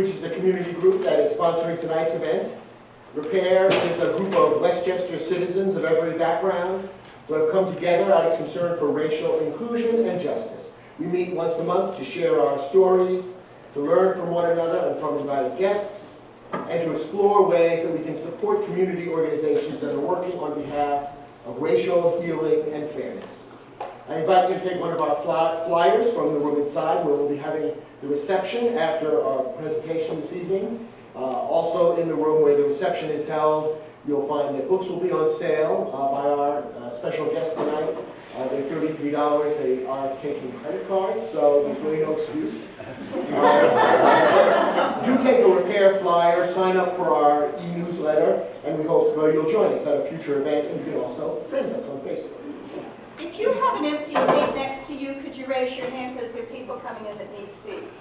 which is the community group that is sponsoring tonight's event. Repair is a group of Westchester citizens of every background who have come together out of concern for racial inclusion and justice. We meet once a month to share our stories, to learn from one another and from invited guests, and to explore ways that we can support community organizations that are working on behalf of racial healing and fairness. I invite you to take one of our flyers from the room inside, where we'll be having the reception after our presentation this evening. Also in the room where the reception is held, you'll find that books will be on sale by our special guest tonight. They're $33. They are taking credit cards, so there's really no excuse. Do take a repair flyer, sign up for our e-newsletter, and we hope you'll join us at a future event, and you can also friend us on Facebook. If you have an empty seat next to you, could you raise your hand, because there are people coming in that need seats.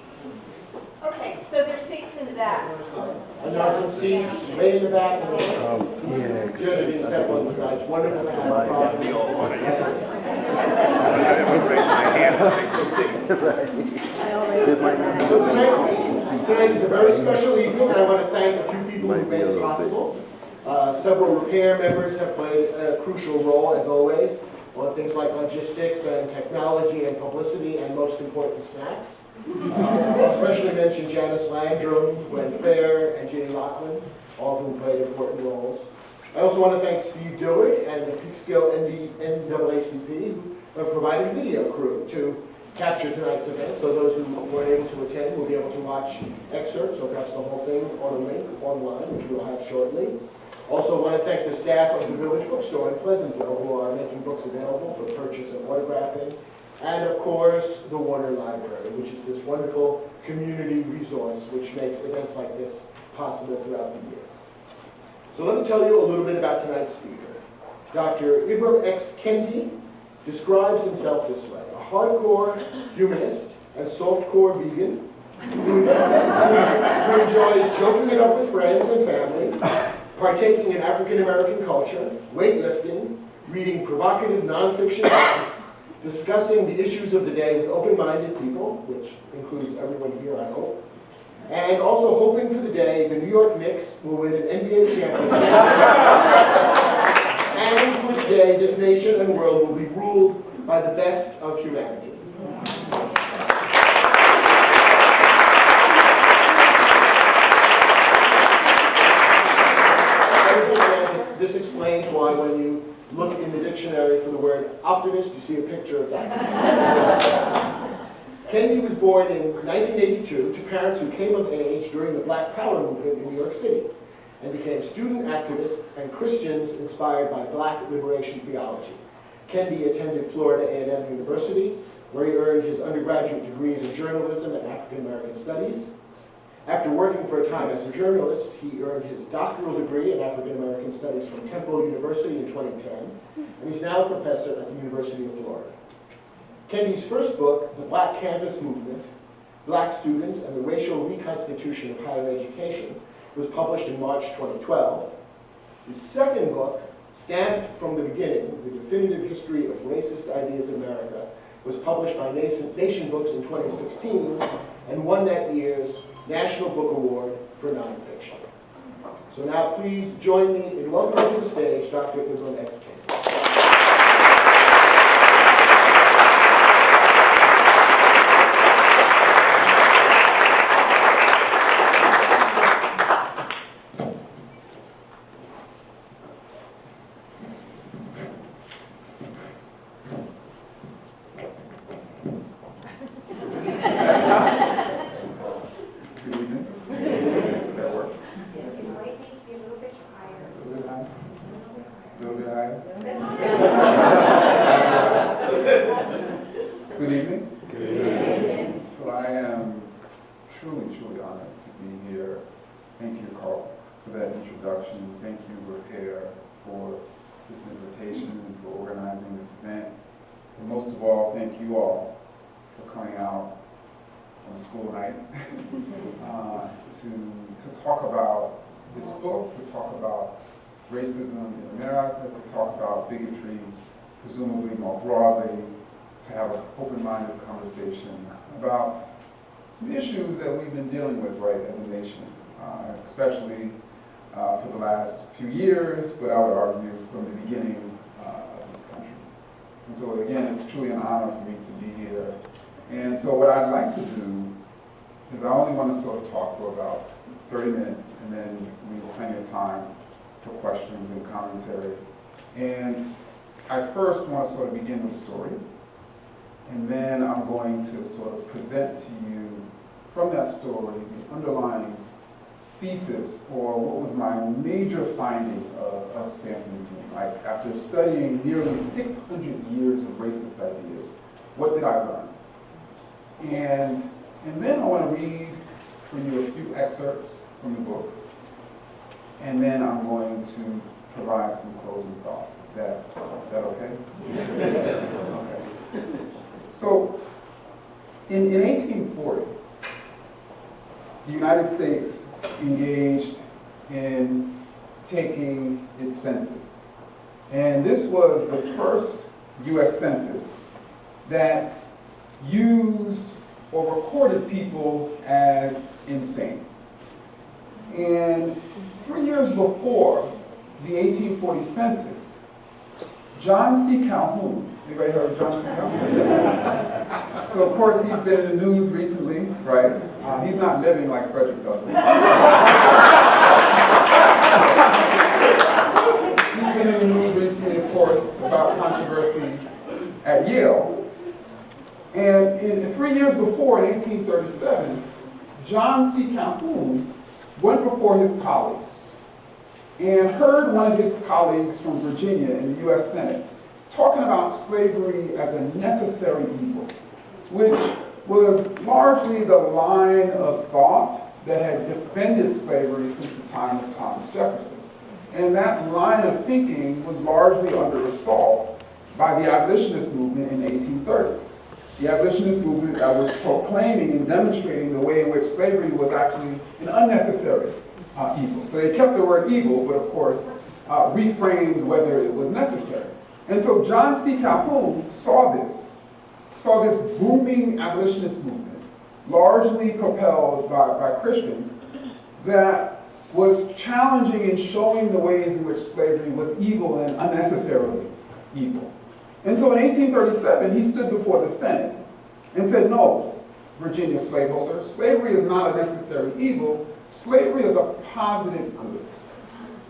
Okay, so there's seats in the back. And there are some seats way in the back. Chairs are being set on the sides. Wonderful to have So tonight is a very special evening. I want to thank a few people who made it possible. Several repair members have played a crucial role, as always, on things like logistics and technology and publicity and, most important, snacks. I'll especially mention Janice Landrum, Gwen Fair, and Ginny Lachlan, all of whom played important roles. I also want to thank Steve Dillard and the Peekskill NAACP, who have provided a video crew to capture tonight's event, so those who weren't able to attend will be able to watch excerpts, or perhaps the whole thing on a link online, which we'll have shortly. Also want to thank the staff of the Village Bookstore in Pleasantville, who are making books available for purchase and autographing. And of course, the Warner Library, which is this wonderful community resource which makes events like this possible throughout the year. So let me tell you a little bit about tonight's speaker. Dr. Ibram X. Kendi describes himself this way: a hardcore humanist and softcore vegan who enjoys joking it up with friends and family, partaking in African American culture, weightlifting, reading provocative nonfiction books, discussing the issues of the day with open-minded people, which includes everyone here, I hope, and also hoping for the day the New York Knicks will win an NBA championship, and for the day this nation and world will be ruled by the best of humanity. This explains why when you look in the dictionary for the word optimist, you see a picture of that. Kendi was born in 1982 to parents who came of age during the Black Power movement in New York City and became student activists and Christians inspired by Black liberation theology. Kendi attended Florida A&M University, where he earned his undergraduate degrees in journalism and African American studies. After working for a time as a journalist, he earned his doctoral degree in African American Studies from Temple University in 2010, and he's now a professor at the University of Florida. Kendi's first book, The Black Campus Movement, Black Students and the Racial Reconstitution of Higher Education, was published in March 2012. His second book, Stamped from the Beginning, The Definitive History of Racist Ideas in America, was published by Nation Books in 2016 and won that year's National Book Award for Nonfiction. So now please join me in welcoming to the stage Dr. Ibram X. Kendi. Good evening. Good evening. So I am truly honored to be here. Thank you, Carl, for that introduction. Thank you, Repair, for this invitation and for organizing this event. And most of all, thank you all for coming out on school night to talk about this book, to talk about racism in America, to talk about bigotry, presumably more broadly, to have an open-minded conversation about some issues that we've been dealing with, right, as a nation, especially for the last few years, but I would argue from the beginning of this country. And so again, it's truly an honor for me to be here. And so what I'd like to do is I only want to sort of talk for about 30 minutes, and then we have plenty of time for questions and commentary. And I first want to sort of begin with a story, and then I'm going to sort of present to you from that story the underlying thesis, or what was my major finding of Stanford Review. Like, after studying nearly 600 years of racist ideas, what did I learn? And then I want to read for you a few excerpts from the book, and then I'm going to provide some closing thoughts. Is that okay? Okay. So, in 1840, the United States engaged in taking its census. And this was the first U.S. census that used or recorded people as insane. And 3 years before the 1840 census, John C. Calhoun, anybody heard of John C. Calhoun? So of course he's been in the news recently, right? He's not living like Frederick Douglass. He's been in the news recently, of course, about controversy at Yale. And 3 years before, in 1837, John C. Calhoun went before his colleagues and heard one of his colleagues from Virginia in the U.S. Senate talking about slavery as a necessary evil, which was largely the line of thought that had defended slavery since the time of Thomas Jefferson. And that line of thinking was largely under assault by the abolitionist movement in the 1830s. The abolitionist movement that was proclaiming and demonstrating the way in which slavery was actually an unnecessary evil. So they kept the word evil, but of course reframed whether it was necessary. And so John C. Calhoun saw this booming abolitionist movement, largely propelled by Christians, that was challenging and showing the ways in which slavery was evil and unnecessarily evil. And so in 1837, he stood before the Senate and said, no, Virginia slaveholders, slavery is not a necessary evil. Slavery is a positive good.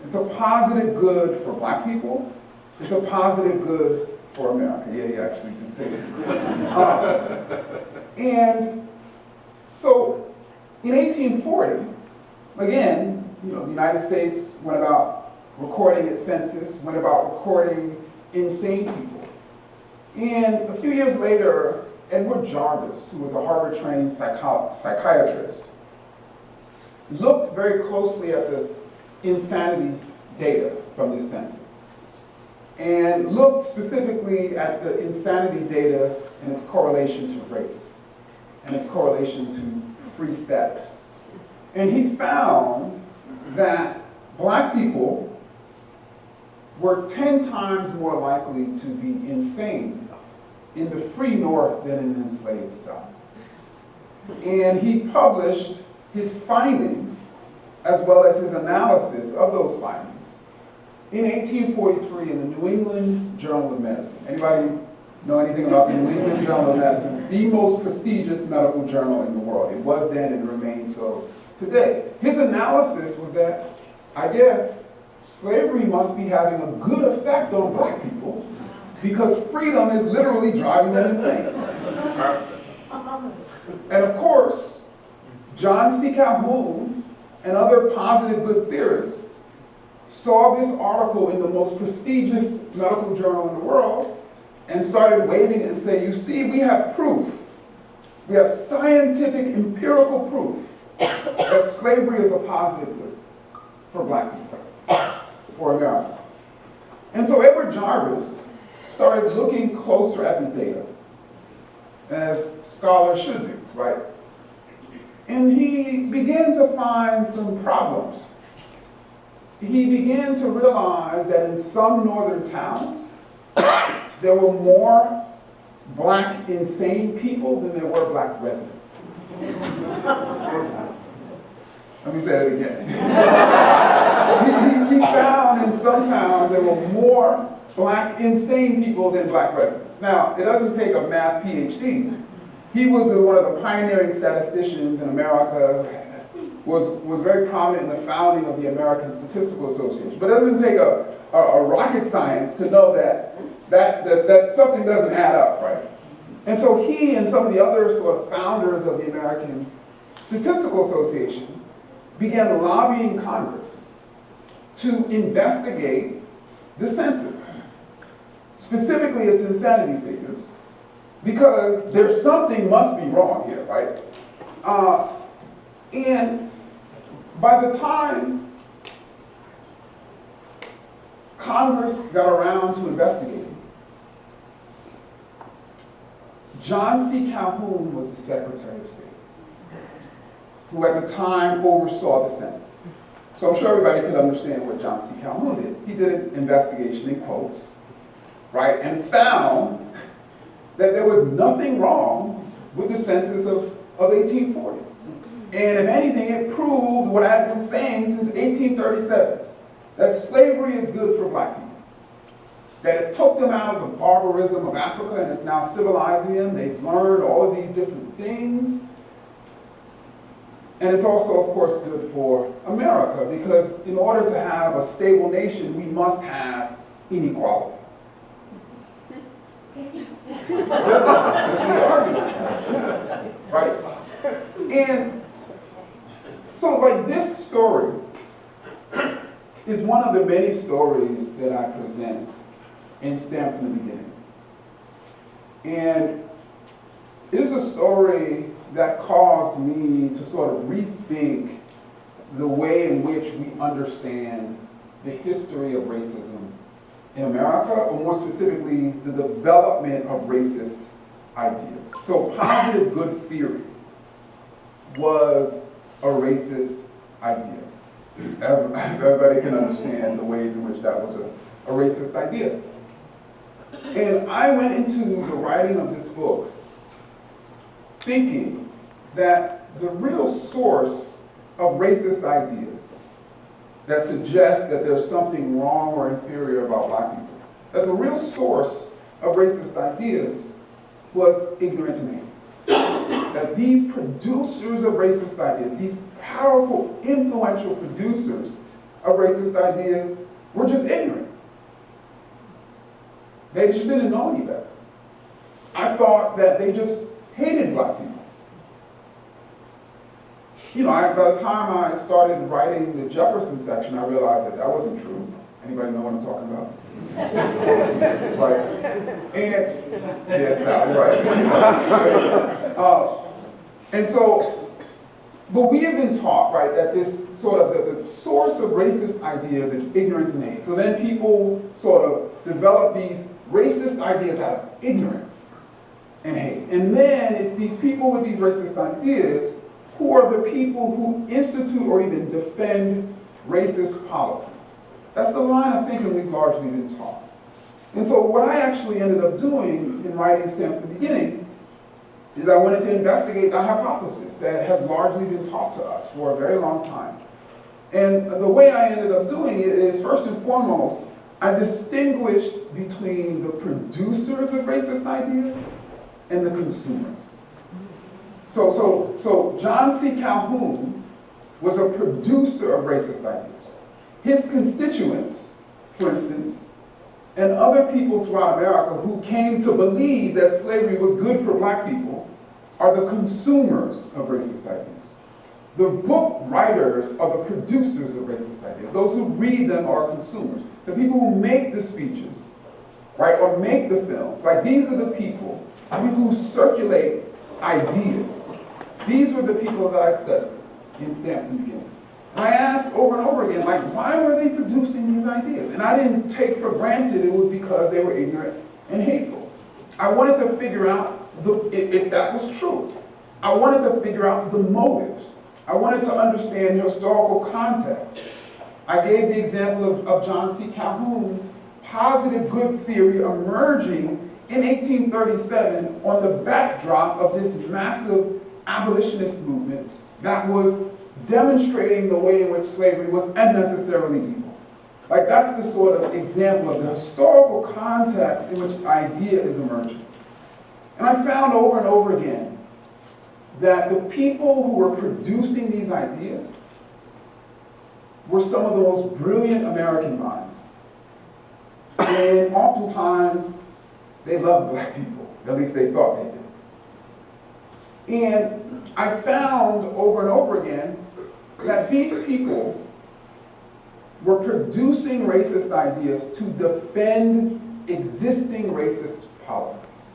It's a positive good for black people. It's a positive good for America. Yeah, he actually can say that. And so in 1840, again, the United States went about recording its census, went about recording insane people. And a few years later, Edward Jarvis, who was a Harvard-trained psychiatrist, looked very closely at the insanity data from this census, and looked specifically at the insanity data and its correlation to race, and its correlation to free status. And he found that black people were 10 times more likely to be insane in the free North than in the enslaved South. And he published his findings, as well as his analysis of those findings, in 1843 in the New England Journal of Medicine. Anybody know anything about the New England Journal of Medicine? It's the most prestigious medical journal in the world. It was then and remains so today. His analysis was that, I guess, slavery must be having a good effect on black people because freedom is literally driving them insane. And of course, John C. Calhoun and other positive good theorists saw this article in the most prestigious medical journal in the world and started waving it and saying, you see, we have proof. We have scientific, empirical proof that slavery is a positive good for black people, for America. And so Edward Jarvis started looking closer at the data, as scholars should do, right? And he began to find some problems. He began to realize that in some northern towns, there were more black insane people than there were black residents. Let me say it again. he found in some towns there were more black insane people than black residents. Now, it doesn't take a math PhD. He was one of the pioneering statisticians in America, was very prominent in the founding of the American Statistical Association. But it doesn't take a rocket science to know that something doesn't add up, right? And so he and some of the other sort of founders of the American Statistical Association began lobbying Congress to investigate the census, specifically its insanity figures, because there's something must be wrong here, right? And by the time Congress got around to investigating, John C. Calhoun was the Secretary of State, who at the time oversaw the census. So I'm sure everybody can understand what John C. Calhoun did. He did an investigation in quotes, right, and found that there was nothing wrong with the census of 1840. And if anything, it proved what I had been saying since 1837, that slavery is good for black people. That it took them out of the barbarism of Africa and it's now civilizing them. They've learned all of these different things. And it's also, of course, good for America, because in order to have a stable nation, we must have inequality. That's the argument, right? And so, like, this story is one of the many stories that I present in STEM from the beginning. And it is a story that caused me to sort of rethink the way in which we understand the history of racism in America, or more specifically, the development of racist ideas. So positive good theory was a racist idea. Everybody can understand the ways in which that was a racist idea. And I went into the writing of this book thinking that the real source of racist ideas that suggest that there's something wrong or inferior about black people, that the real source of racist ideas was ignorance and hate. That these producers of racist ideas, these powerful, influential producers of racist ideas, were just ignorant. They just didn't know any better. I thought that they just hated black people. You know, by the time I started writing the Jefferson section, I realized that wasn't true. Anybody know what I'm talking about? Right. And, yes, Sally, right. And so, but we have been taught, right, that this sort of, the source of racist ideas is ignorance and hate. So then people sort of develop these racist ideas out of ignorance and hate. And then it's these people with these racist ideas who are the people who institute or even defend racist policies. That's the line of thinking we've largely been taught. And so what I actually ended up doing in writing STEM from the beginning is I wanted to investigate the hypothesis that has largely been taught to us for a very long time. And the way I ended up doing it is, first and foremost, I distinguished between the producers of racist ideas and the consumers. So John C. Calhoun was a producer of racist ideas. His constituents, for instance, and other people throughout America who came to believe that slavery was good for black people are the consumers of racist ideas. The book writers are the producers of racist ideas. Those who read them are consumers. The people who make the speeches, right, or make the films, like these are the people who circulate ideas. These were the people that I studied in STEM from the beginning. And I asked over and over again, like, why were they producing these ideas? And I didn't take for granted it was because they were ignorant and hateful. I wanted to figure out if that was true. I wanted to figure out the motives. I wanted to understand the historical context. I gave the example of John C. Calhoun's positive good theory emerging in 1837 on the backdrop of this massive abolitionist movement that was demonstrating the way in which slavery was unnecessarily evil. Like, that's the sort of example of the historical context in which idea is emerging. And I found over and over again that the people who were producing these ideas were some of the most brilliant American minds. And oftentimes, they loved black people. At least they thought they did. And I found over and over again that these people were producing racist ideas to defend existing racist policies,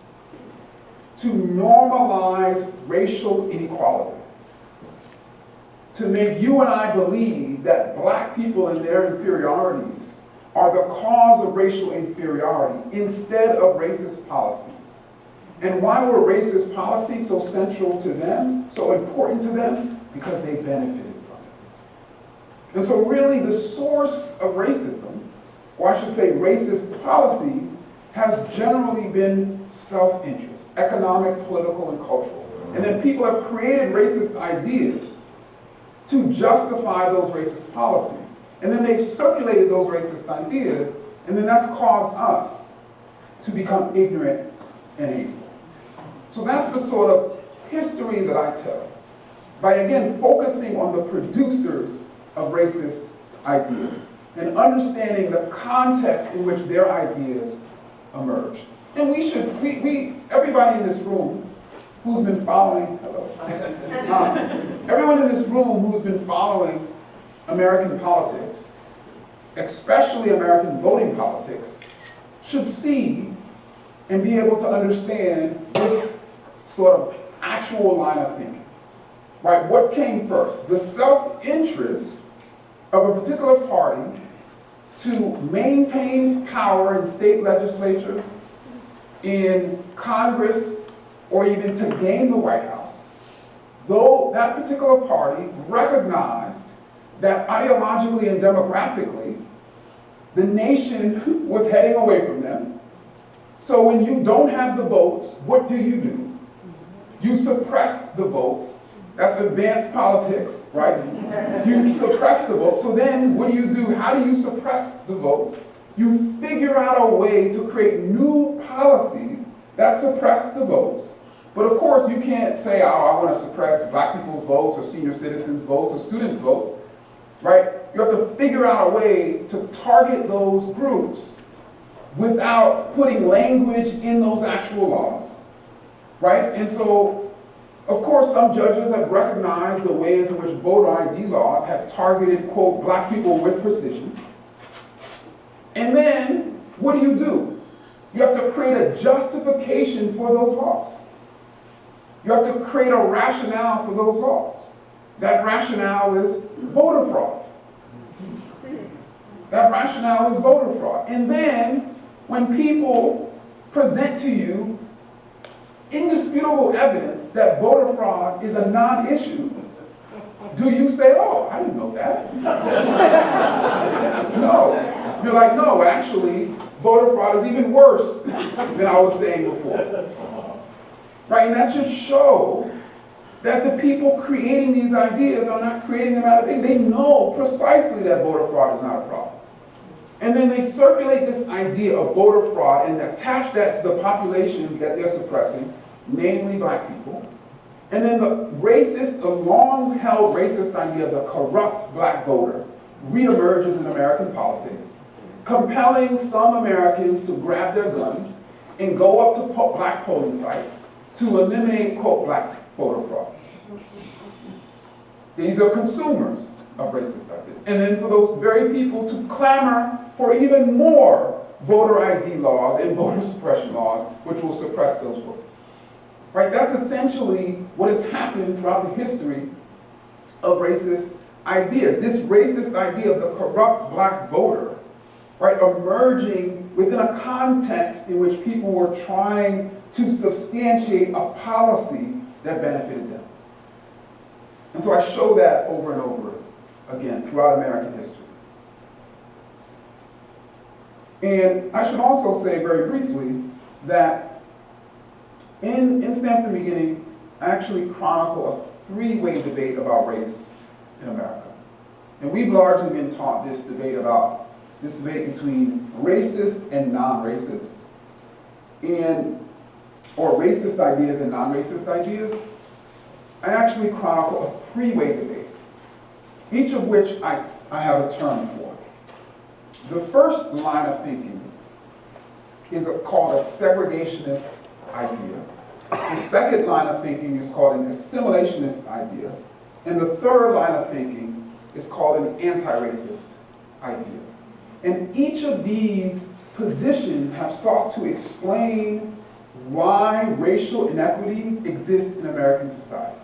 to normalize racial inequality, to make you and I believe that black people and their inferiorities are the cause of racial inferiority instead of racist policies. And why were racist policies so central to them, so important to them? Because they benefited from it. And so really the source of racism, or I should say racist policies, has generally been self-interest, economic, political, and cultural. And then people have created racist ideas to justify those racist policies. And then they've circulated those racist ideas, and then that's caused us to become ignorant and hateful. So that's the sort of history that I tell, by again focusing on the producers of racist ideas and understanding the context in which their ideas emerged. And everybody in this room who's been following, everyone in this room who's been following American politics, especially American voting politics, should see and be able to understand this sort of actual line of thinking. Right? What came first? The self-interest of a particular party to maintain power in state legislatures, in Congress, or even to gain the White House, though that particular party recognized that ideologically and demographically, the nation was heading away from them. So when you don't have the votes, what do? You suppress the votes. That's advanced politics, right? You suppress the votes. So then what do? How do you suppress the votes? You figure out a way to create new policies that suppress the votes. But of course, you can't say, oh, I want to suppress black people's votes or senior citizens' votes or students' votes, right? You have to figure out a way to target those groups without putting language in those actual laws, right? And so, of course, some judges have recognized the ways in which voter ID laws have targeted, quote, black people with precision. And then, what do? You have to create a justification for those laws. You have to create a rationale for those laws. That rationale is voter fraud. That rationale is voter fraud. And then, when people present to you indisputable evidence that voter fraud is a non-issue, do you say, oh, I didn't know that? No. You're like, no, actually, voter fraud is even worse than I was saying before. Right? And that should show that the people creating these ideas are not creating them out of ignorance. They know precisely that voter fraud is not a problem. And then they circulate this idea of voter fraud and attach that to the populations that they're suppressing, namely black people. And then the long-held racist idea of the corrupt black voter reemerges in American politics, compelling some Americans to grab their guns and go up to black polling sites to eliminate, quote, black voter fraud. These are consumers of racist ideas. And then for those very people to clamor for even more voter ID laws and voter suppression laws, which will suppress those votes. Right? That's essentially what has happened throughout the history of racist ideas. This racist idea of the corrupt black voter, right, emerging within a context in which people were trying to substantiate a policy that benefited them. And so I show that over and over again throughout American history. And I should also say very briefly that in Stamp the Beginning, actually chronicle a three-way debate about race in America. And we've largely been taught this debate between racist and non-racist, or racist ideas and non-racist ideas. I actually chronicle a three-way debate, each of which I have a term for. The first line of thinking is called a segregationist idea. The second line of thinking is called an assimilationist idea. And the third line of thinking is called an anti-racist idea. And each of these positions have sought to explain why racial inequities exist in American society.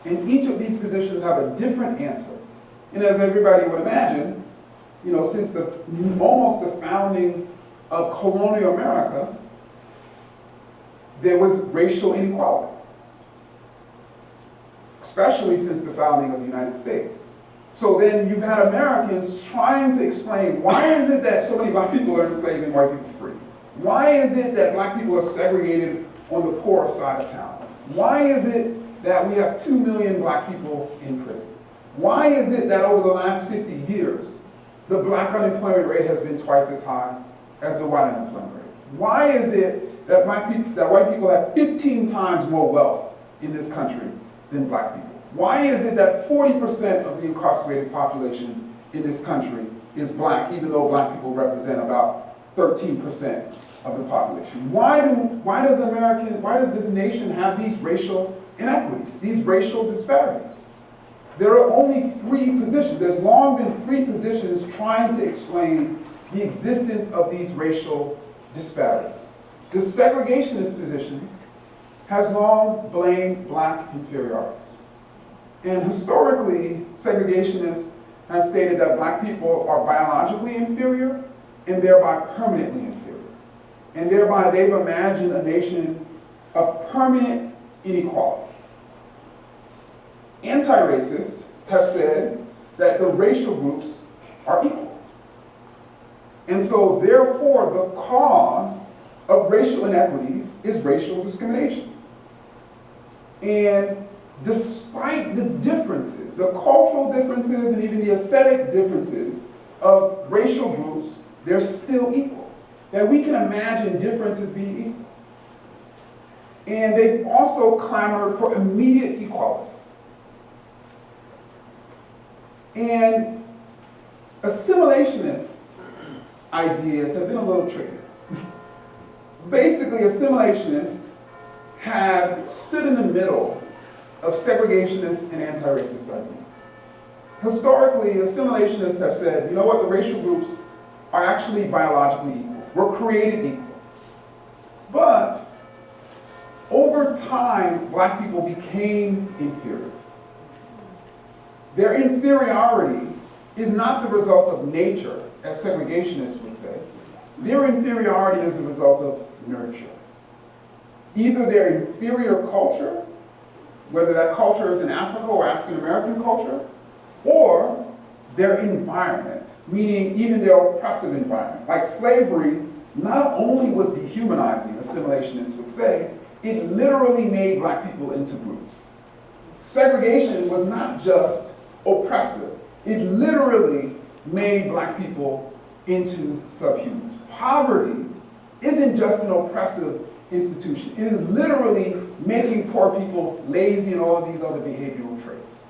And each of these positions have a different answer. And as everybody would imagine, since almost the founding of colonial America, there was racial inequality, especially since the founding of the United States. So then you've had Americans trying to explain, why is it that so many black people are enslaved and white people free? Why is it that black people are segregated on the poorer side of town? Why is it that we have 2 million black people in prison? Why is it that over the last 50 years, the black unemployment rate has been twice as high as the white unemployment rate? Why is it that white people have 15 times more wealth in this country than black people? Why is it that 40% of the incarcerated population in this country is black, even though black people represent about 13% of the population? Why does this nation have these racial inequities, these racial disparities? There are only three positions. There's long been three positions trying to explain the existence of these racial disparities. The segregationist position has long blamed black inferiorities. And historically, segregationists have stated that black people are biologically inferior and thereby permanently inferior. And thereby they've imagined a nation of permanent inequality. Anti-racists have said that the racial groups are equal. And so therefore the cause of racial inequities is racial discrimination. And despite the differences, the cultural differences and even the aesthetic differences of racial groups, they're still equal. That we can imagine differences being equal. And they've also clamored for immediate equality. And assimilationist ideas have been a little trickier. Basically, assimilationists have stood in the middle of segregationist and anti-racist ideas. Historically, assimilationists have said, the racial groups are actually biologically equal. We're created equal. But over time, black people became inferior. Their inferiority is not the result of nature, as segregationists would say. Their inferiority is a result of nurture. Either their inferior culture, whether that culture is in Africa or African American culture, or their environment, meaning even their oppressive environment. Like slavery not only was dehumanizing, assimilationists would say, it literally made black people into brutes. Segregation was not just oppressive, it literally made black people into subhumans. Poverty isn't just an oppressive institution. It is literally making poor people lazy and all of these other behavioral traits.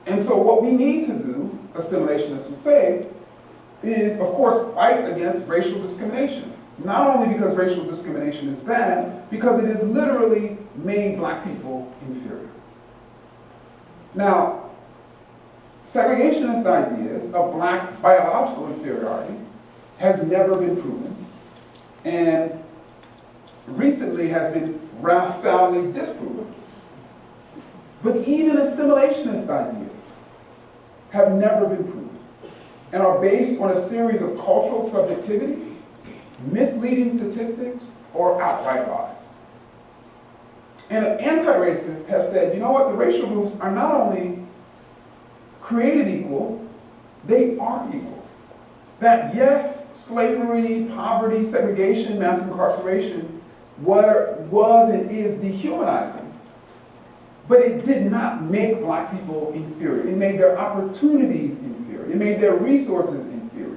And so what we need to do, assimilationists would say, is of course fight against racial discrimination. Not only because racial discrimination is bad, because it has literally made black people inferior. Now, segregationist ideas of black biological inferiority has never been proven, and recently has been soundly disproven. But even assimilationist ideas have never been proven and are based on a series of cultural subjectivities, misleading statistics, or outright lies. And anti-racists have said, the racial groups are not only created equal, they are equal. That yes, slavery, poverty, segregation, mass incarceration were was and is dehumanizing, but it did not make black people inferior. It made their opportunities inferior. It made their resources inferior.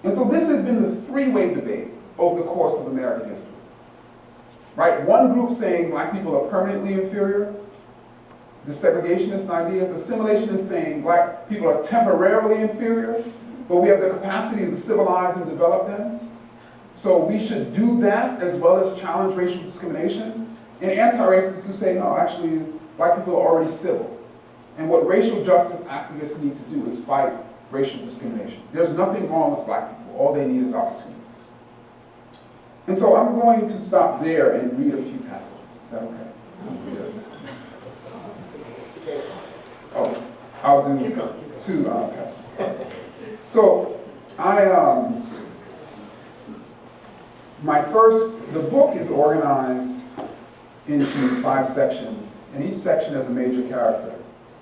And so this has been the three-way debate over the course of American history. Right? One group saying black people are permanently inferior, the segregationist ideas. Assimilationists saying black people are temporarily inferior, but we have the capacity to civilize and develop them. So we should do that as well as challenge racial discrimination. And anti-racists who say, no, actually, black people are already civil. And what racial justice activists need to do is fight racial discrimination. There's nothing wrong with black people. All they need is opportunities. And so I'm going to stop there and read a few passages. Is that okay? Yes. Oh, I'll do two passages. So the book is organized into 5 sections, and each section has a major character.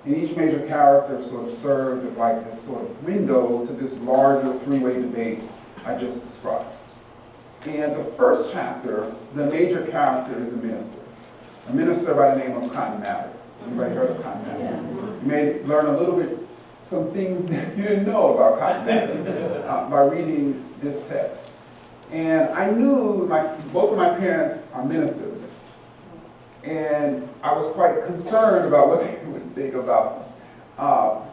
And each major character sort of serves as like this sort of window to this larger three-way debate I just described. And the first chapter, the major character is a minister by the name of Cotton Mather. Anybody heard of Cotton Mather? Yeah. You may learn a little bit, some things that you didn't know about Cotton Mather by reading this text. And I knew both of my parents are ministers, and I was quite concerned about what they would think about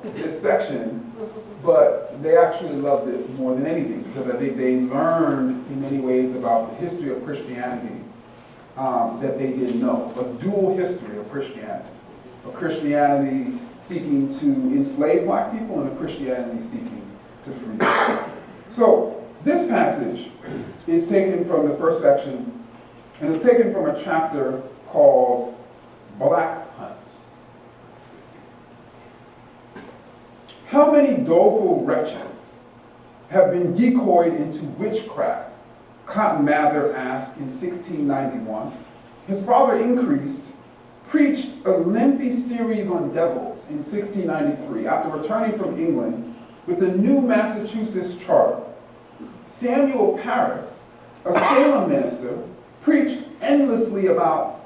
this section, but they actually loved it more than anything, because I think they learned in many ways about the history of Christianity that they didn't know, a dual history of Christianity. A Christianity seeking to enslave black people and a Christianity seeking to free them. So this passage is taken from the first section, and it's taken from a chapter called Black Hunts. How many doleful wretches have been decoyed into witchcraft? Cotton Mather asked in 1691. His father preached a lengthy series on devils in 1693 after returning from England with the new Massachusetts charter. Samuel Parris, a Salem minister, preached endlessly about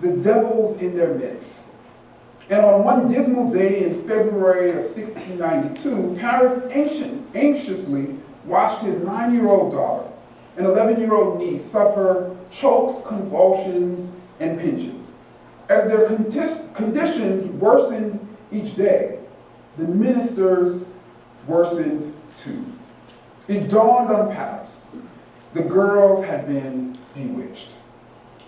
the devils in their midst. And on one dismal day in February of 1692, Parris anxiously watched his 9-year-old daughter and 11-year-old niece suffer chokes, convulsions, and pinches. As their conditions worsened each day, the ministers worsened too. It dawned on Parris. The girls had been bewitched.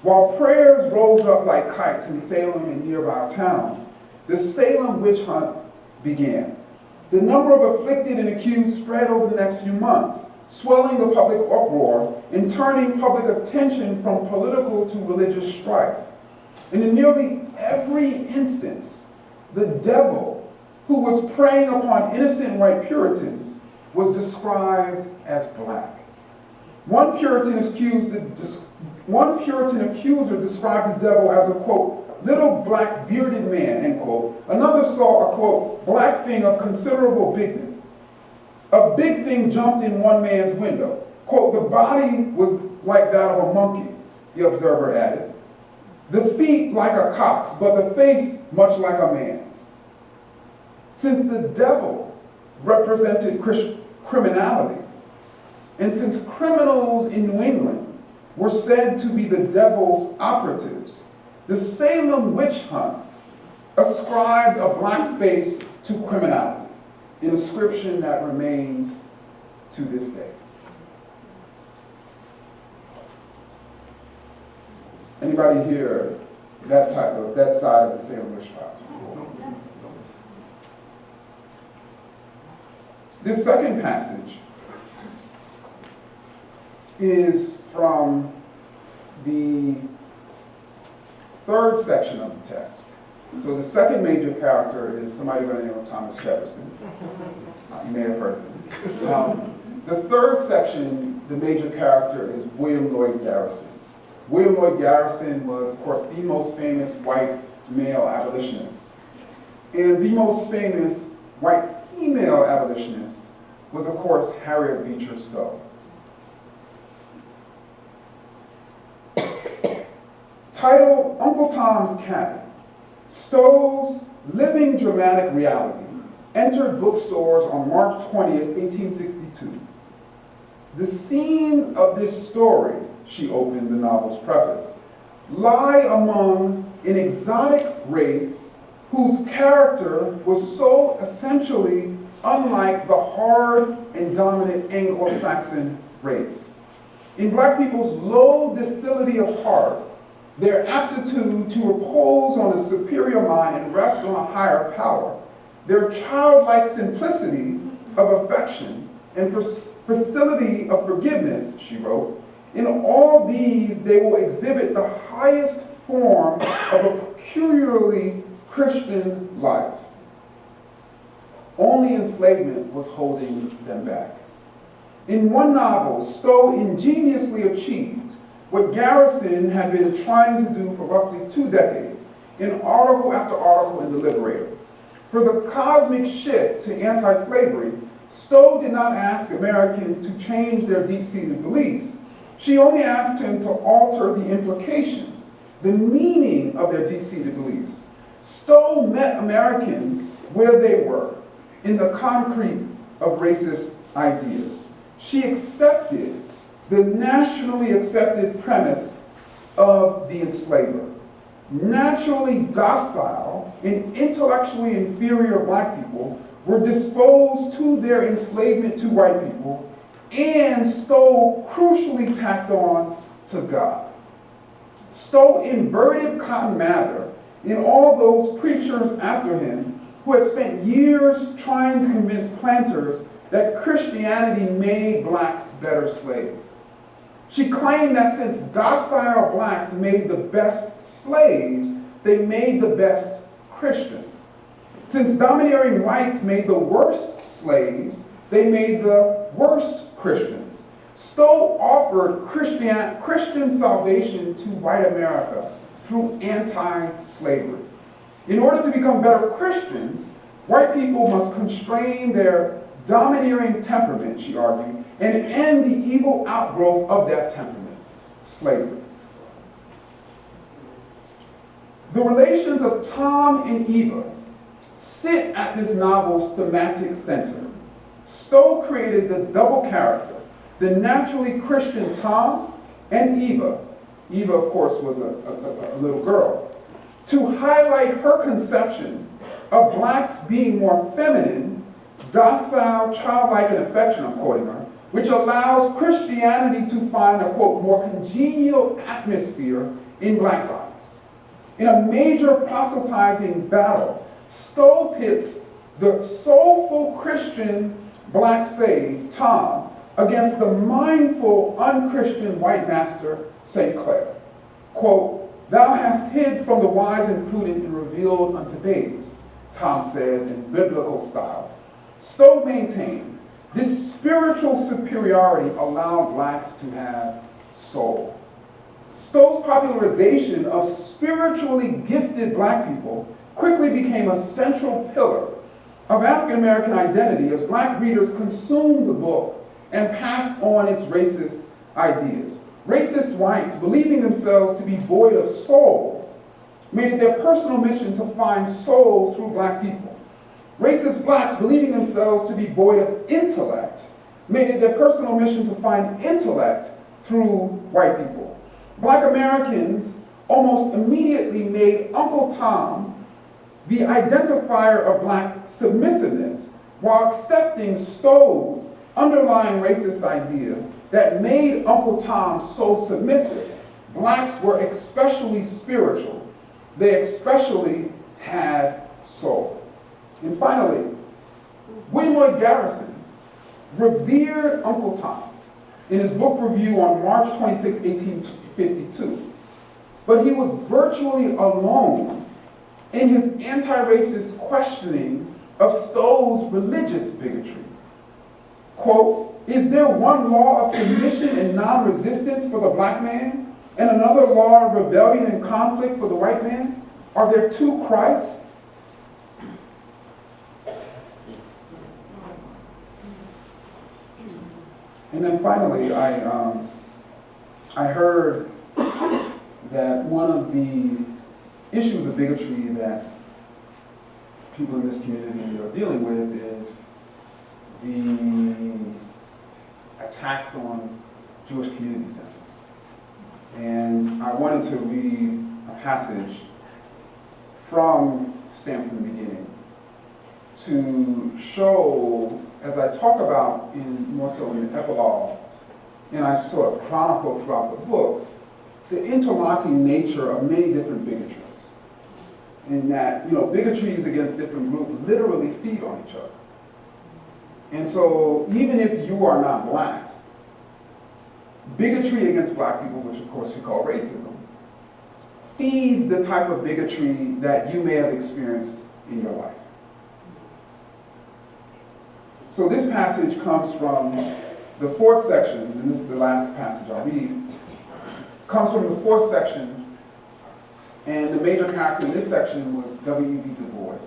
While prayers rose up like kites in Salem and nearby towns, the Salem witch hunt began. The number of afflicted and accused spread over the next few months, swelling the public uproar and turning public attention from political to religious strife. And in nearly every instance, the devil, who was preying upon innocent white Puritans, was described as black. One Puritan accuser described the devil as a, quote, little black bearded man, end quote. Another saw a, quote, black thing of considerable bigness. A big thing jumped in one man's window. Quote, the body was like that of a monkey, the observer added. The feet like a cock's, but the face much like a man's. Since the devil represented criminality, and since criminals in New England were said to be the devil's operatives, the Salem witch hunt ascribed a black face to criminality, an ascription that remains to this day. Anybody here that side of the Salem witch trial? This second passage is from the third section of the text. So the second major character is somebody by the name of Thomas Jefferson. You may have heard of him. The third section, the major character is William Lloyd Garrison. William Lloyd Garrison was, of course, the most famous white male abolitionist. And the most famous white female abolitionist was, of course, Harriet Beecher Stowe. Titled Uncle Tom's Cabin, Stowe's living dramatic reality entered bookstores on March 20th, 1862. The scenes of this story, she opened the novel's preface, lie among an exotic race whose character was so essentially unlike the hard and dominant Anglo-Saxon race. In Black people's low docility of heart, their aptitude to repose on a superior mind and rest on a higher power, their childlike simplicity of affection and facility of forgiveness, she wrote, in all these they will exhibit the highest form of a peculiarly Christian life. Only enslavement was holding them back. In one novel, Stowe ingeniously achieved what Garrison had been trying to do for roughly 2 decades, in article after article in The Liberator. For the cosmic shift to anti-slavery, Stowe did not ask Americans to change their deep-seated beliefs. She only asked him to alter the implications, the meaning of their deep-seated beliefs. Stowe met Americans where they were, in the concrete of racist ideas. She accepted the nationally accepted premise of the enslaver. Naturally docile and intellectually inferior Black people were disposed to their enslavement to white people, and Stowe crucially tacked on to God. Stowe inverted Cotton Mather and all those preachers after him who had spent years trying to convince planters that Christianity made Blacks better slaves. She claimed that since docile Blacks made the best slaves, they made the best Christians. Since domineering whites made the worst slaves, they made the worst Christians. Stowe offered Christian salvation to white America through anti-slavery. In order to become better Christians, white people must constrain their domineering temperament, she argued, and end the evil outgrowth of that temperament, slavery. The relations of Tom and Eva sit at this novel's thematic center. Stowe created the double character, the naturally Christian Tom and Eva. Eva, of course, was a little girl, to highlight her conception of Blacks being more feminine, docile, childlike, and affectionate, I'm quoting her, which allows Christianity to find a, quote, more congenial atmosphere in Black lives. In a major proselytizing battle, Stowe pits the soulful Christian Black slave, Tom, against the mindful, unchristian white master, St. Clair. Quote, "Thou hast hid from the wise and prudent and revealed unto babes," Tom says in biblical style. Stowe maintained this spiritual superiority allowed Blacks to have soul. Stowe's popularization of spiritually gifted Black people quickly became a central pillar of African American identity as Black readers consumed the book and passed on its racist ideas. Racist whites, believing themselves to be void of soul, made it their personal mission to find soul through Black people. Racist Blacks, believing themselves to be void of intellect, made it their personal mission to find intellect through white people. Black Americans almost immediately made Uncle Tom the identifier of Black submissiveness while accepting Stowe's underlying racist idea that made Uncle Tom so submissive. Blacks were especially spiritual. They especially had soul. And finally, William Lloyd Garrison revered Uncle Tom in his book review on March 26, 1852. But he was virtually alone in his anti-racist questioning of Stowe's religious bigotry. Quote, "Is there one law of submission and non-resistance for the Black man, and another law of rebellion and conflict for the white man? Are there two Christs?" And then finally, I heard that one of the issues of bigotry that people in this community are dealing with is the attacks on Jewish community centers. And I wanted to read a passage from Stand from the Beginning to show, as I talk about more so in the epilogue, and I sort of chronicle throughout the book, the interlocking nature of many different bigotries. In that, bigotries against different groups literally feed on each other. And so, even if you are not black, bigotry against black people, which of course we call racism, feeds the type of bigotry that you may have experienced in your life. So this passage comes from the 4th section, and this is the last passage I'll read, comes from the 4th section, and the major character in this section was W.E.B. Du Bois.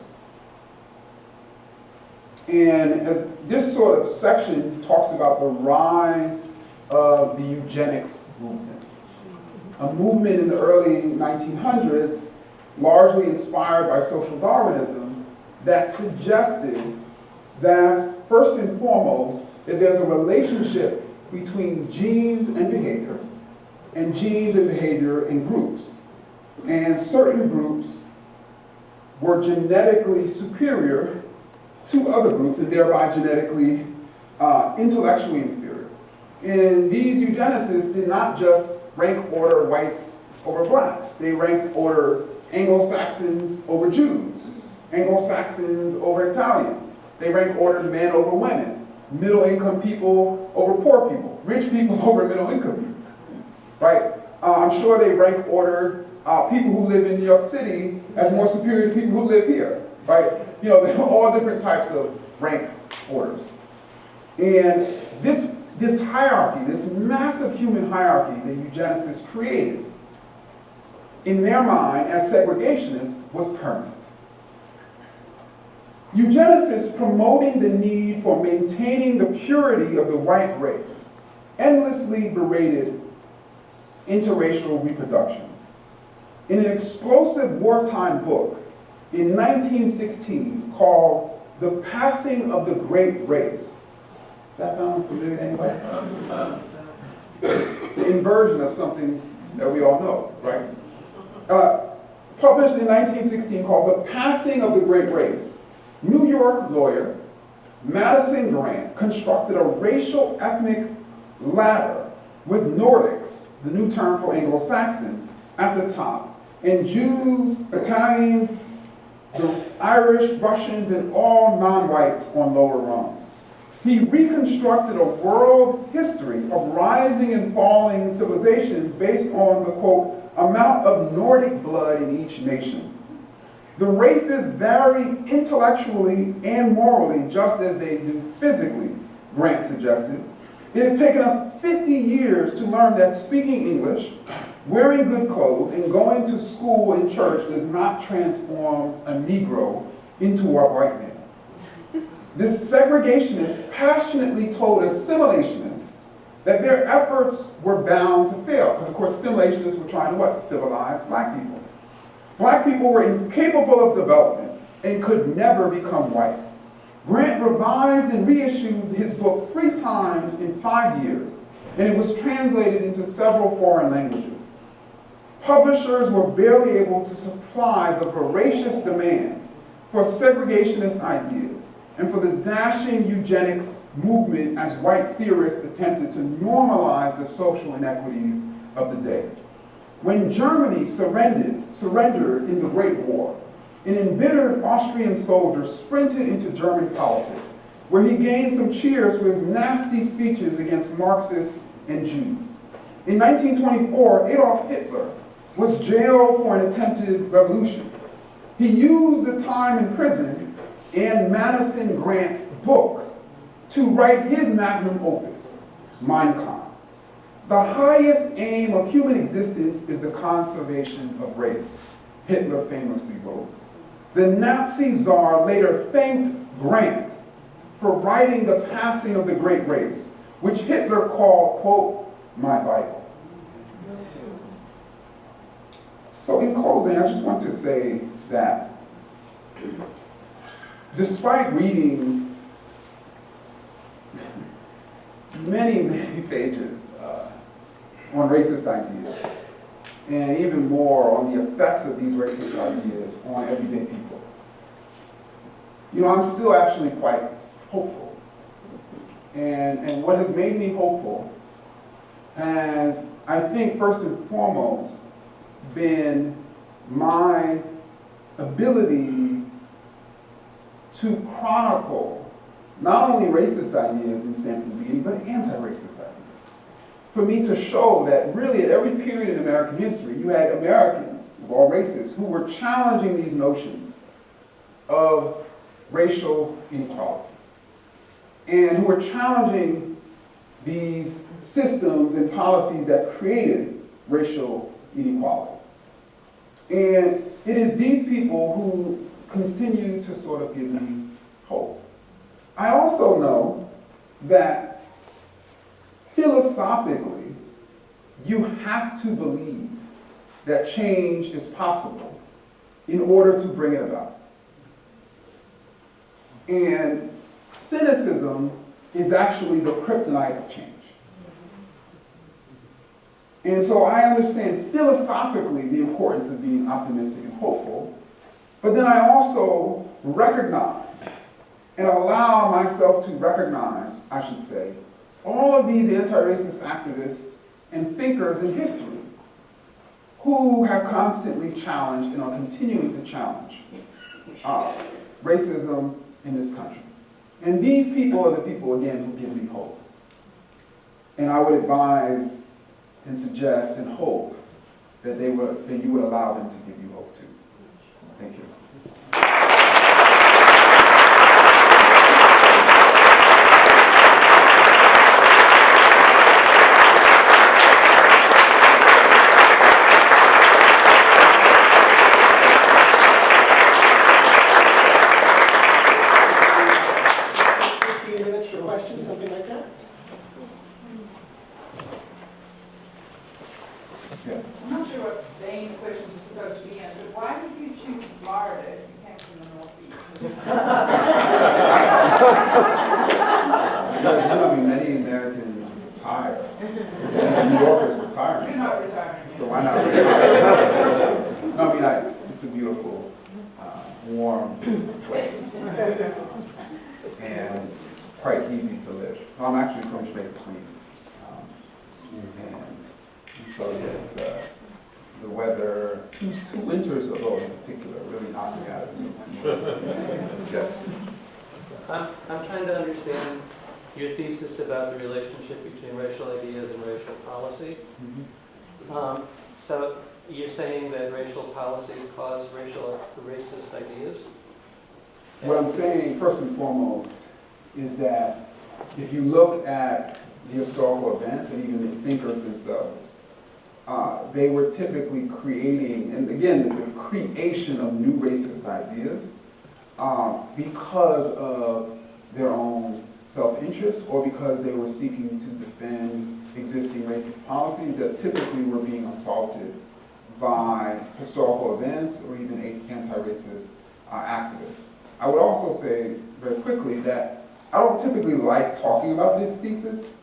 And as this sort of section talks about the rise of the eugenics movement, a movement in the early 1900s, largely inspired by social Darwinism, that suggested that, first and foremost, that there's a relationship between genes and behavior in groups. And certain groups were genetically superior to other groups, and thereby genetically, intellectually inferior. And these eugenicists did not just rank order whites over blacks. They ranked order Anglo-Saxons over Jews, Anglo-Saxons over Italians. They ranked order men over women, middle-income people over poor people, rich people over middle-income people, right? I'm sure they rank ordered people who live in New York City as more superior to people who live here, right? There are all different types of rank orders. And this hierarchy, this massive human hierarchy that eugenicists created, in their mind, as segregationists, was permanent. Eugenicists promoting the need for maintaining the purity of the white race endlessly berated interracial reproduction. In an explosive wartime book in 1916 called The Passing of the Great Race. Does that sound familiar to anybody? It's the inversion of something that we all know, right? Published in 1916 called The Passing of the Great Race. New York lawyer Madison Grant constructed a racial ethnic ladder with Nordics, the new term for Anglo-Saxons, at the top, and Jews, Italians, the Irish, Russians, and all non-whites on lower rungs. He reconstructed a world history of rising and falling civilizations based on the, quote, amount of Nordic blood in each nation. The races vary intellectually and morally just as they do physically, Grant suggested. It has taken us 50 years to learn that speaking English, wearing good clothes, and going to school and church does not transform a Negro into a white man. This segregationist passionately told assimilationists that their efforts were bound to fail, because of course assimilationists were trying to what? Civilize black people. Black people were incapable of development and could never become white. Grant revised and reissued his book 3 times in 5 years, and it was translated into several foreign languages. Publishers were barely able to supply the voracious demand for segregationist ideas and for the dashing eugenics movement as white theorists attempted to normalize the social inequities of the day. When Germany surrendered in the Great War, an embittered Austrian soldier sprinted into German politics, where he gained some cheers for his nasty speeches against Marxists and Jews. In 1924, Adolf Hitler was jailed for an attempted revolution. He used the time in prison and Madison Grant's book to write his magnum opus, Mein Kampf. The highest aim of human existence is the conservation of race, Hitler famously wrote. The Nazi Tsar later thanked Grant for writing The Passing of the Great Race, which Hitler called, quote, my Bible. So in closing, I just want to say that despite reading many, many pages on racist ideas, and even more on the effects of these racist ideas on everyday people, you know, I'm still actually quite hopeful. And what has made me hopeful has, I think, first and foremost, been my ability to chronicle not only racist ideas in Stanford reading, but anti-racist ideas. For me to show that really at every period in American history, you had Americans of all races who were challenging these notions of racial inequality, and who were challenging these systems and policies that created racial inequality. And it is these people who continue to sort of give me hope. I also know that philosophically, you have to believe that change is possible in order to bring it about. And cynicism is actually the kryptonite of change. And so I understand philosophically the importance of being optimistic and hopeful, but then I also recognize and allow myself to recognize, I should say, all of these anti-racist activists and thinkers in history who have constantly challenged and are continuing to challenge racism in this country. And these people are the people, again, who give me hope. And I would advise and suggest and hope that you would allow them to give you hope too. Thank you. Yes. I'm not sure what vein questions are supposed to be answered. Why did you choose Florida if you came from the Northeast? Because many Americans retire. And New Yorkers retire. You're not retiring. So why not retire? No, I mean, it's a beautiful, warm place. And quite easy to live. Well, I'm actually from Jamaica, Queens. And so yeah, it's the weather, two winters ago in particular, really knocked me out of me. Yes. I'm trying to understand your thesis about the relationship between racial ideas and racial policy. Mm-hmm. So you're saying that racial policies cause racist ideas? What I'm saying, first and foremost, is that if you look at the historical events and even the thinkers themselves, they were typically creating, and again, it's the creation of new racist ideas because of their own self-interest or because they were seeking to defend existing racist policies that typically were being assaulted by historical events or even anti-racist activists. I would also say very quickly that I don't typically like talking about this thesis,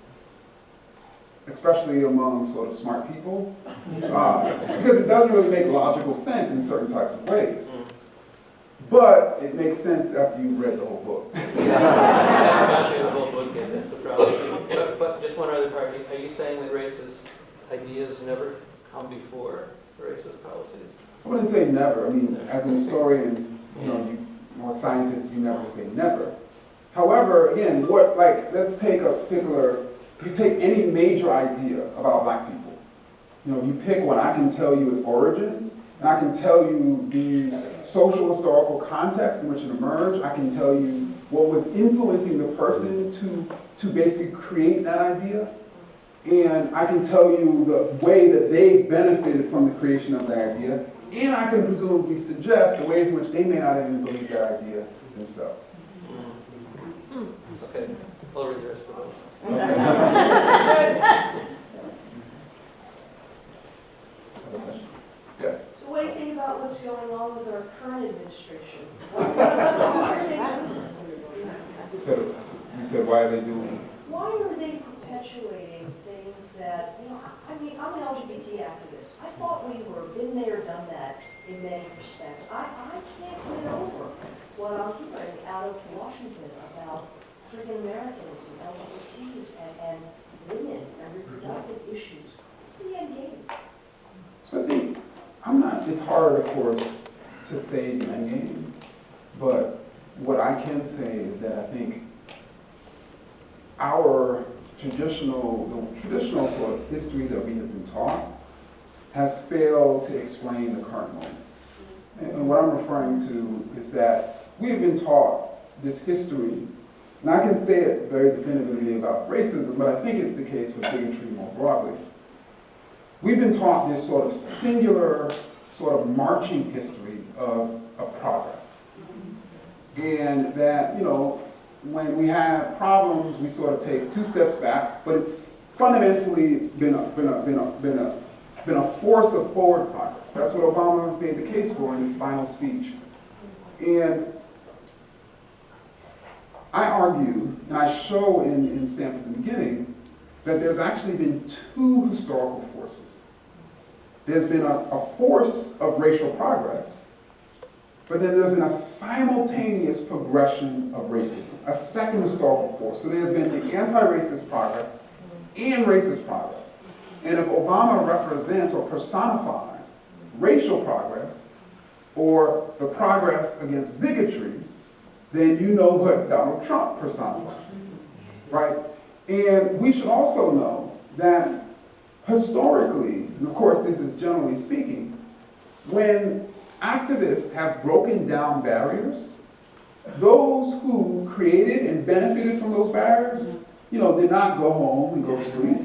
especially among sort of smart people, because it doesn't really make logical sense in certain types of ways. But it makes sense after you've read the whole book. Yeah, the whole book, yeah, that's the problem. But just one other part, are you saying that racist ideas never come before racist policies? I wouldn't say never. I mean, as an historian, or a scientist, you never say never. However, again, let's take a particular, you take any major idea about black people. You pick one, I can tell you its origins, and I can tell you the social historical context in which it emerged. I can tell you what was influencing the person to basically create that idea. And I can tell you the way that they benefited from the creation of that idea. And I can presumably suggest the ways in which they may not even believe that idea themselves. Okay, I'll read the rest of it. Yes. So what administration. Why are they doing this? So you said, why are they doing? Why are they perpetuating things that, I mean, I'm an LGBT activist. I thought we were been there, done that in many respects. I can't get over what I'm hearing out of Washington about African Americans and LGBTs and women and reproductive issues. What's the end game? So I think, it's hard, of course, to say the end game, but what I can say is that I think the traditional sort of history that we have been taught has failed to explain the current moment. And what I'm referring to is that we have been taught this history, and I can say it very definitively about racism, but I think it's the case with bigotry more broadly. We've been taught this sort of singular, sort of marching history of progress. And that, when we have problems, we sort of take 2 steps back, but it's fundamentally been a force of forward progress. That's what Obama made the case for in his final speech. And I argue, and I show in Stanford at the beginning, that there's actually been 2 historical forces. There's been a force of racial progress, but then there's been a simultaneous progression of racism, a second historical force. So there's been the anti-racist progress and racist progress. And if Obama represents or personifies racial progress or the progress against bigotry, then you know what Donald Trump personifies, right? And we should also know that historically, and of course this is generally speaking, when activists have broken down barriers, those who created and benefited from those barriers, did not go home and go to sleep,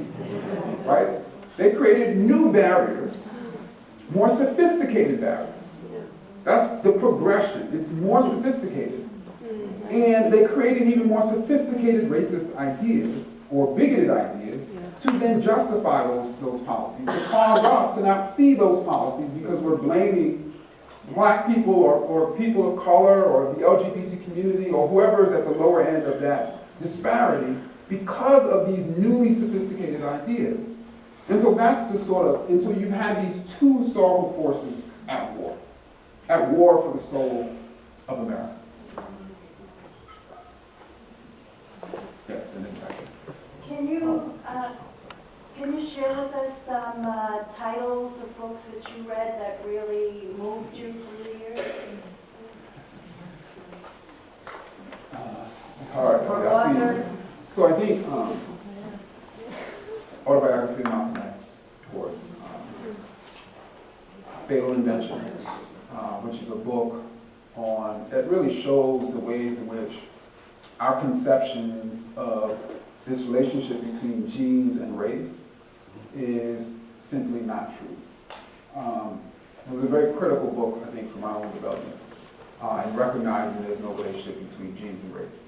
right? They created new barriers, more sophisticated barriers. That's the progression. It's more sophisticated. And they created even more sophisticated racist ideas or bigoted ideas to then justify those policies, to cause us to not see those policies because we're blaming Black people or people of color or the LGBT community or whoever is at the lower end of that disparity because of these newly sophisticated ideas. And so that's and so you have these 2 historical forces at war for the soul of America. Yes, and then Can you share with us some titles of books that you read that really moved you through the years? It's hard. Or authors? So I think autobiography of Malcolm X, of course, Fatal Invention, which is a book that really shows the ways in which our conceptions of this relationship between genes and race is simply not true. It was a very critical book, I think, for my own development, in recognizing there's no relationship between genes and race.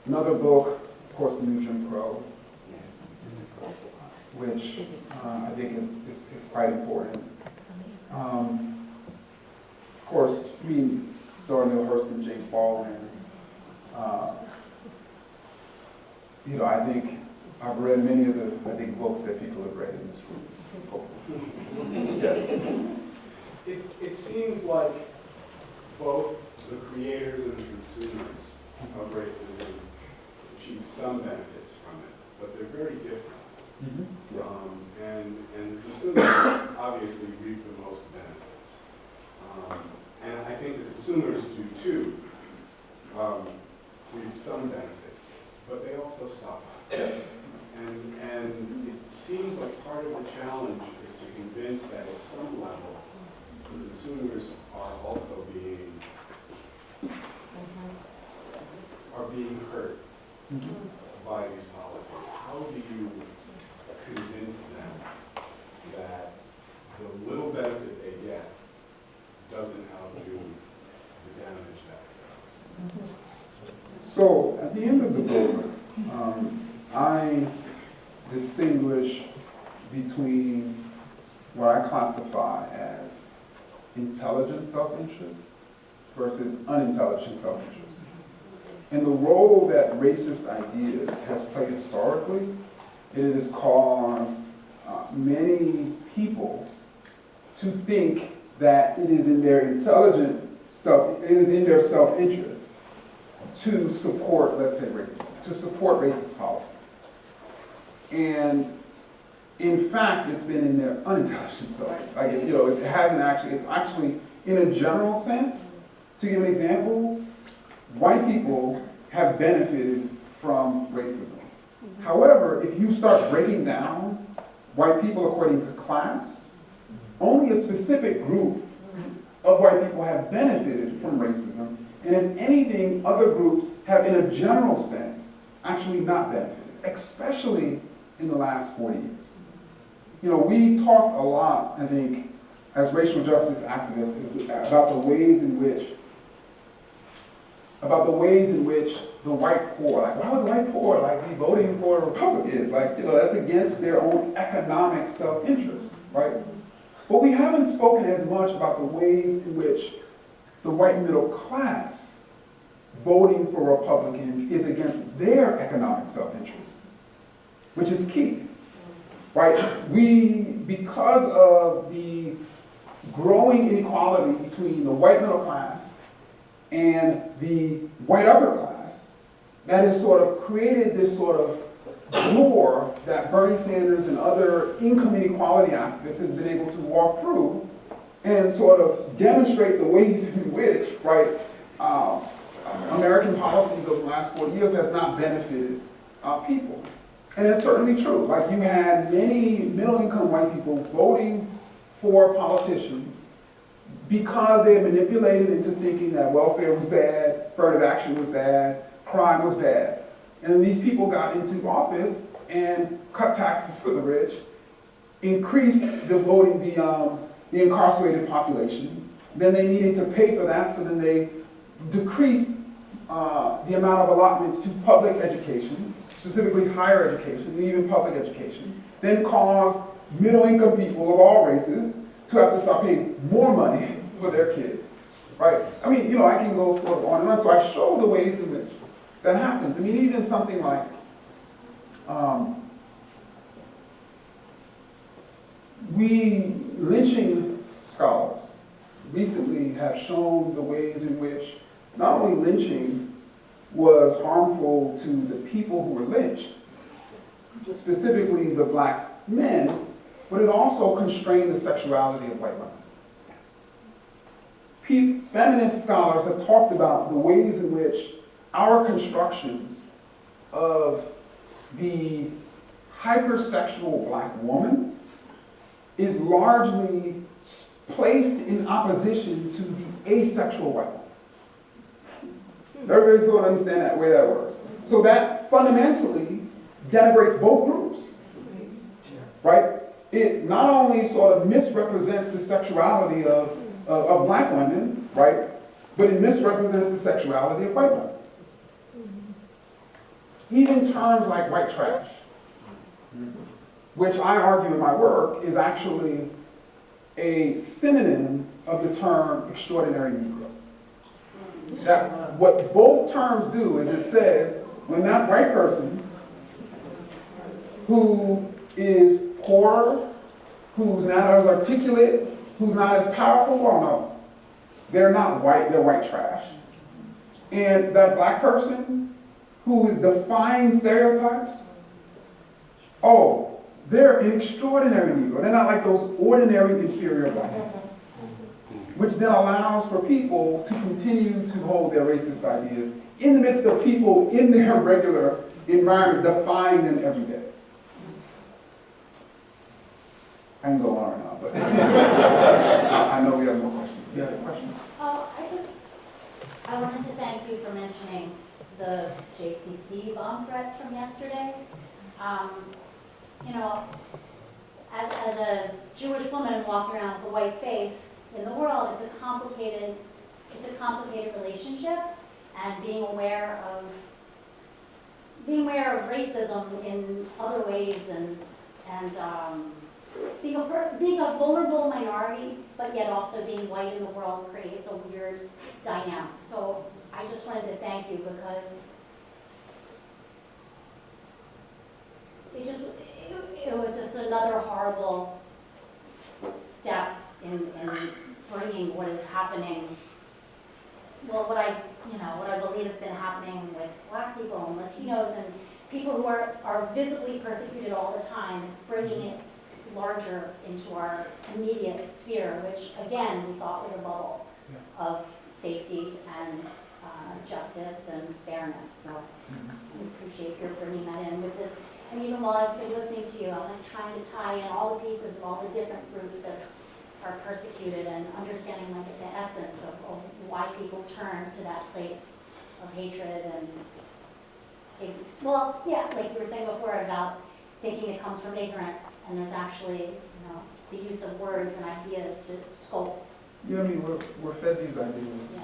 Another book, of course, The New Jim Crow, which I think is quite important. Of course, Zora Neale Hurston, James Baldwin. I think I've read many of the books that people have read in this room. Yes. It seems like both the creators and the consumers of racism achieve some benefits from it, but they're very different. Mm-hmm. Yeah. And the consumers obviously reap the most benefits. And I think the consumers do too, reap some benefits, but they also suffer. Yes. And it seems like part of the challenge is to convince that at some level, the consumers are also being hurt by these policies. How do you convince them that the little benefit they get doesn't outdo the damage that it does? So at the end of the book, I distinguish between what I classify as intelligent self-interest versus unintelligent self-interest. And the role that racist ideas has played historically, it has caused many people to think that it is in their it is in their self-interest to support, let's say, racism, to support racist policies. And in fact, it's been in their unintelligent self-interest. Like, it hasn't actually, it's actually, in a general sense, to give an example, white people have benefited from racism. However, if you start breaking down white people according to class, only a specific group of white people have benefited from racism, and if anything, other groups have, in a general sense, actually not benefited, especially in the last 40 years. We've talked a lot, I think, as racial justice activists, about the ways in which the white poor, like, why would the white poor be voting for Republicans? That's against their own economic self-interest, right? But we haven't spoken as much about the ways in which the white middle class voting for Republicans is against their economic self-interest, which is key, right? Because of the growing inequality between the white middle class and the white upper class, that has sort of created this sort of door that Bernie Sanders and other income inequality activists has been able to walk through and sort of demonstrate the ways in which, right, American policies over the last 40 years has not benefited people. And it's certainly true. Like, you had many middle-income white people voting for politicians because they had manipulated into thinking that welfare was bad, affirmative action was bad, crime was bad. And then these people got into office and cut taxes for the rich, increased the voting, the incarcerated population. Then they needed to pay for that, so then they decreased the amount of allotments to public education, specifically higher education, even public education. Then caused middle-income people of all races to have to start paying more money for their kids, right? I mean, I can go sort of on and on. So I show the ways in which that happens. I mean, even something like lynching scholars recently have shown the ways in which not only lynching was harmful to the people who were lynched, specifically the black men, but it also constrained the sexuality of white women. Feminist scholars have talked about the ways in which our constructions of the hypersexual black woman is largely placed in opposition to the asexual white woman. Everybody sort of understand that way that works. So that fundamentally denigrates both groups, right? It not only sort of misrepresents the sexuality of black women, right? But it misrepresents the sexuality of white women. Even terms like white trash, which I argue in my work is actually a synonym of the term extraordinary Negro. That what both terms do is it says when that white person who is poor, who's not as articulate, who's not as powerful, well, no, they're not white, they're white trash. And that black person who is defying stereotypes, oh, they're an extraordinary Negro. They're not like those ordinary inferior black people. Which then allows for people to continue to hold their racist ideas in the midst of people in their regular environment defying them every day. I can go on and on, but I know we have more questions. You have a question? I wanted to thank you for mentioning the JCC bomb threats from yesterday. As a Jewish woman walking around with a white face in the world, it's a complicated relationship, and being aware of racism in other ways and being a vulnerable minority, but yet also being white in the world creates a weird dynamic. So I just wanted to thank you because it was just another horrible step in bringing what is happening. Well, what I believe has been happening with Black people and Latinos and people who are visibly persecuted all the time. It's bringing it larger into our immediate sphere, which again, we thought was a bubble of safety and justice and fairness. So I appreciate your bringing that in with this. And even while I've been listening to you, I'm like trying to tie in all the pieces of all the different groups that are persecuted and understanding like the essence of why people turn to that place of hatred and, well, yeah, like you were saying before about thinking it comes from ignorance, and there's actually, the use of words and ideas to sculpt. Yeah, I mean, we're fed these ideas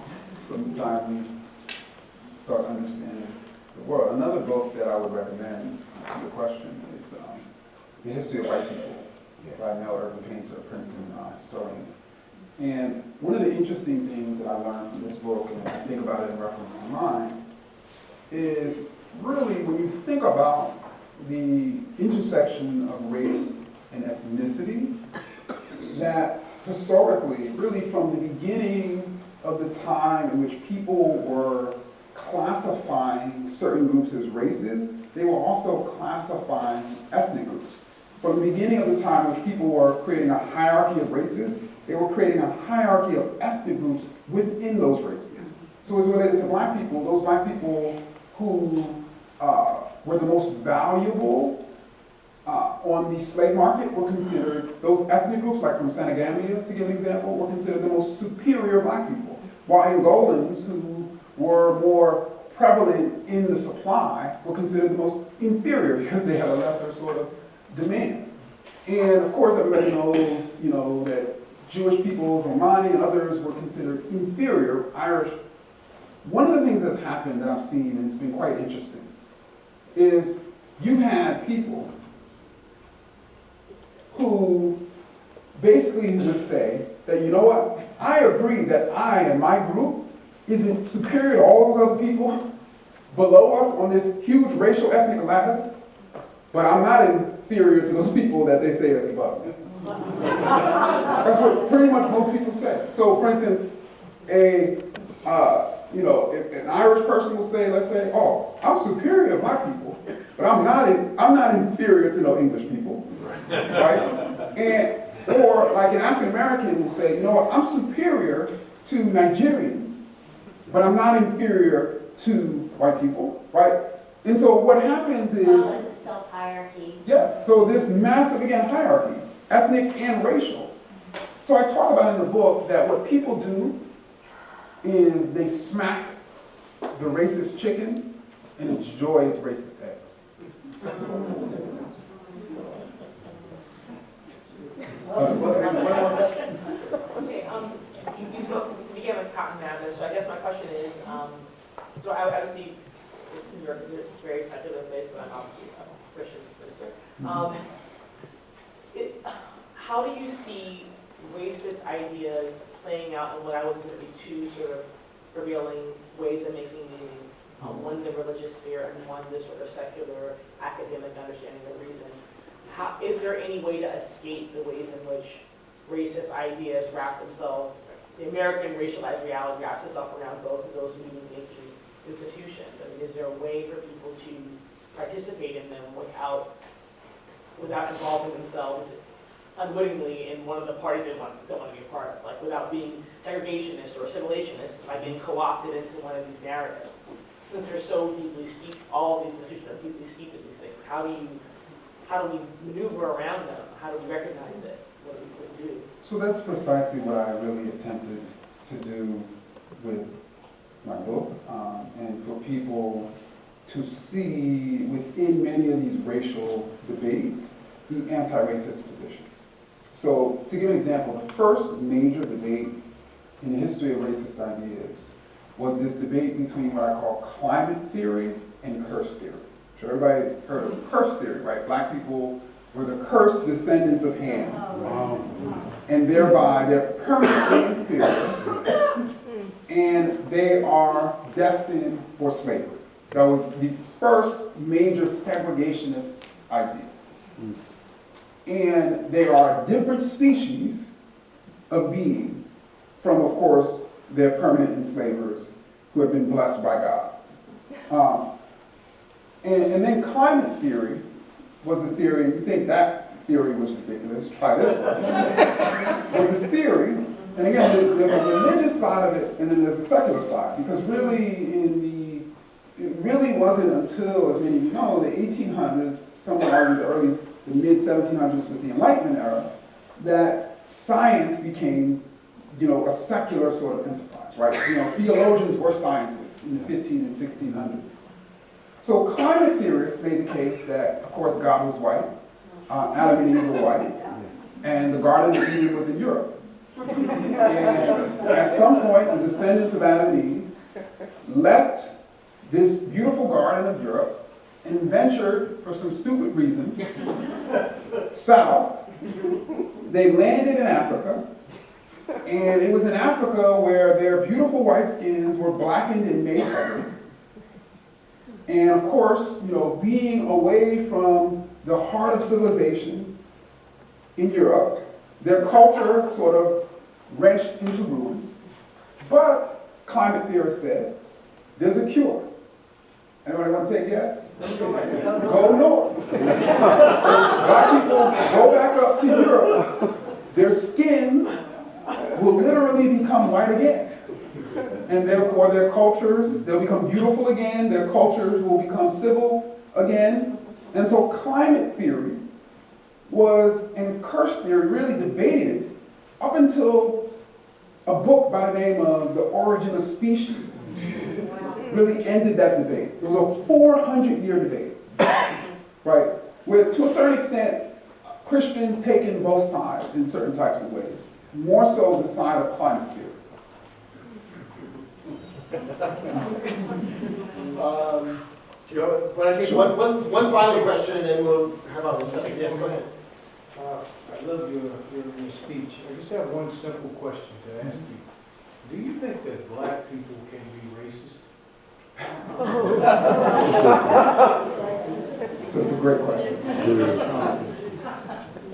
from the time we start understanding the world. Another book that I would recommend to your question is The History of White People by Mel Irvin Painter, a Princeton historian. And one of the interesting things that I learned from this book, and I think about it in reference to mine, is really when you think about the intersection of race and ethnicity, that historically, really from the beginning of the time in which people were classifying certain groups as races, they were also classifying ethnic groups. From the beginning of the time in which people were creating a hierarchy of races, they were creating a hierarchy of ethnic groups within those races. So as related to Black people, those Black people who were the most valuable on the slave market were considered, those ethnic groups, like from Senegambia, to give an example, were considered the most superior Black people. While Angolans, who were more prevalent in the supply, were considered the most inferior because they had a lesser sort of demand. And of course, everybody knows, that Jewish people, Romani and others were considered inferior, Irish. One of the things that's happened that I've seen, and it's been quite interesting, is you had people who basically would say that, you know what, I agree that I and my group isn't superior to all those other people below us on this huge racial ethnic ladder, but I'm not inferior to those people that they say is above me. That's what pretty much most people say. So for instance, if an Irish person will say, let's say, oh, I'm superior to Black people, but I'm not inferior to no English people, right? Or like an African American will say, you know what, I'm superior to Nigerians, but I'm not inferior to white people, right? And so what happens is, Like the self-hierarchy. yes, so this massive, again, hierarchy, ethnic and racial. So I talk about in the book that what people do is they smack the racist chicken and enjoy its racist eggs. Okay, you spoke, you began with Cotton Mather, so I guess my question is, so I obviously, New York is a very secular place, but I'm obviously a Christian minister. How do you see racist ideas playing out in what I would consider to be two sort of prevailing ways of making meaning? One, the religious sphere, and one, the sort of secular academic understanding of reason. Is there any way to escape the ways in which racist ideas wrap themselves, the American racialized reality wraps itself around both of those meaning-making institutions? I mean, is there a way for people to participate in them without involving themselves unwittingly in one of the parties they don't want to be a part of, like without being segregationist or assimilationist by being co-opted into one of these narratives? Since they're so deeply steeped, all of these institutions are deeply steeped in these things, how do we maneuver around them? How do we recognize it? What do we do? So that's precisely what I really attempted to do with my book, and for people to see within many of these racial debates the anti-racist position. So to give an example, the first major debate in the history of racist ideas was this debate between what I call climate theory and curse theory. So everybody heard of curse theory, right? Black people were the cursed descendants of Ham, and thereby they're permanently inferior, and they are destined for slavery. That was the first major segregationist idea. And they are a different species of being from, of course, their permanent enslavers who have been blessed by God. And then climate theory was the theory, you think that theory was ridiculous, try this one, was a theory, and again, there's a religious side of it, and then there's a secular side, because really it really wasn't until, as many of you know, the 1800s, somewhere in the mid-1700s with the Enlightenment era, that science became, a secular sort of enterprise, right? Theologians were scientists in the 15 and 1600s. So climate theorists made the case that, of course, God was white, Adam and Eve were white, and the Garden of Eden was in Europe. And at some point, the descendants of Adam and Eve left this beautiful garden of Europe and ventured, for some stupid reason, south. They landed in Africa, and it was in Africa where their beautiful white skins were blackened and made ugly. And of course, being away from the heart of civilization in Europe, their culture sort of wrenched into ruins. But climate theorists said, there's a cure. Anybody want to take a guess? Go north. Black people go back up to Europe. Their skins will literally become white again. And therefore their cultures, they'll become beautiful again, their cultures will become civil again. And so climate theory and curse theory really debated up until a book by the name of The Origin of Species really ended that debate. It was a 400-year debate, right? Where to a certain extent, Christians take in both sides in certain types of ways, more so the side of climate theory. When I take one final question, and then we'll have our discussion. Yes, go ahead. I love your speech. I just have one simple question to ask you. Do you think that black people can be racist? So it's a great question.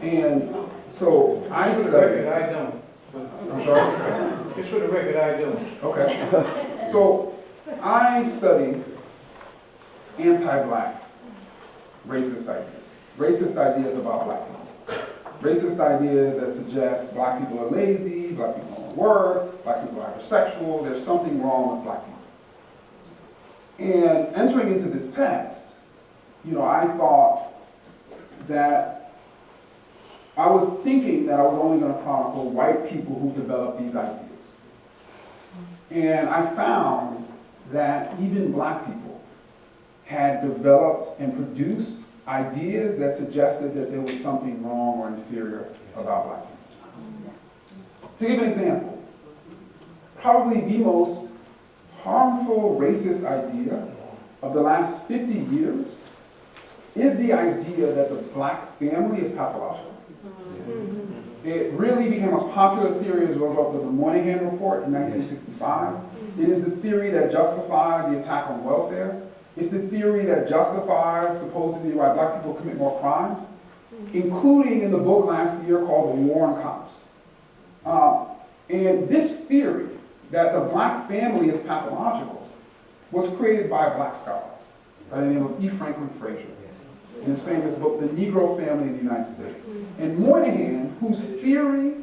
And so I For the record, I don't. I'm sorry? Just for the record, I don't. Okay. So I study anti-black racist ideas. Racist ideas about black people. Racist ideas that suggest black people are lazy, black people don't work, black people are heterosexual, there's something wrong with black people. And entering into this text, I thought that I was thinking that I was only going to chronicle white people who developed these ideas. And I found that even black people had developed and produced ideas that suggested that there was something wrong or inferior about black people. To give an example, probably the most harmful racist idea of the last 50 years is the idea that the black family is pathological. It really became a popular theory as a result of the Moynihan Report in 1965. It is the theory that justified the attack on welfare. It's the theory that justifies supposedly why black people commit more crimes, including in the book last year called The War on Cops. And this theory that the black family is pathological was created by a black scholar by the name of E. Franklin Frazier in his famous book, The Negro Family in the United States. And Moynihan, whose theory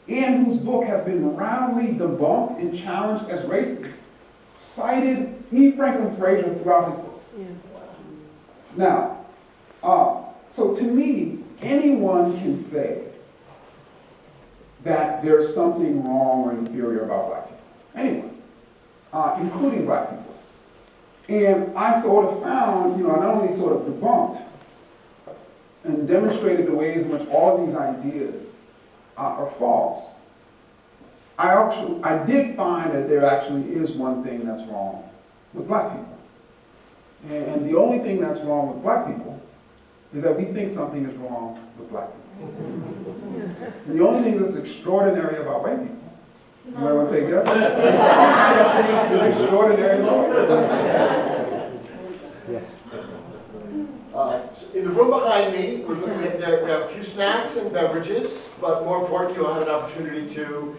and whose book has been roundly debunked and challenged as racist, cited E. Franklin Frazier throughout his book. Now, so to me, anyone can say that there's something wrong or inferior about black people. Anyone, including black people. And I sort of found, not only sort of debunked and demonstrated the ways in which all of these ideas are false, I did find that there actually is one thing that's wrong with black people. And the only thing that's wrong with black people is that we think something is wrong with black people. And the only thing that's extraordinary about white people, you might want to take that? Something is extraordinary about white people. In the room behind me, we have a few snacks and beverages, but more importantly, you'll have an opportunity to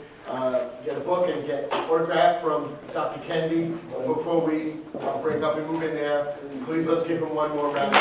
get a book and get an autograph from Dr. Kendi. Before we break up and move in there, please let's give him one more round.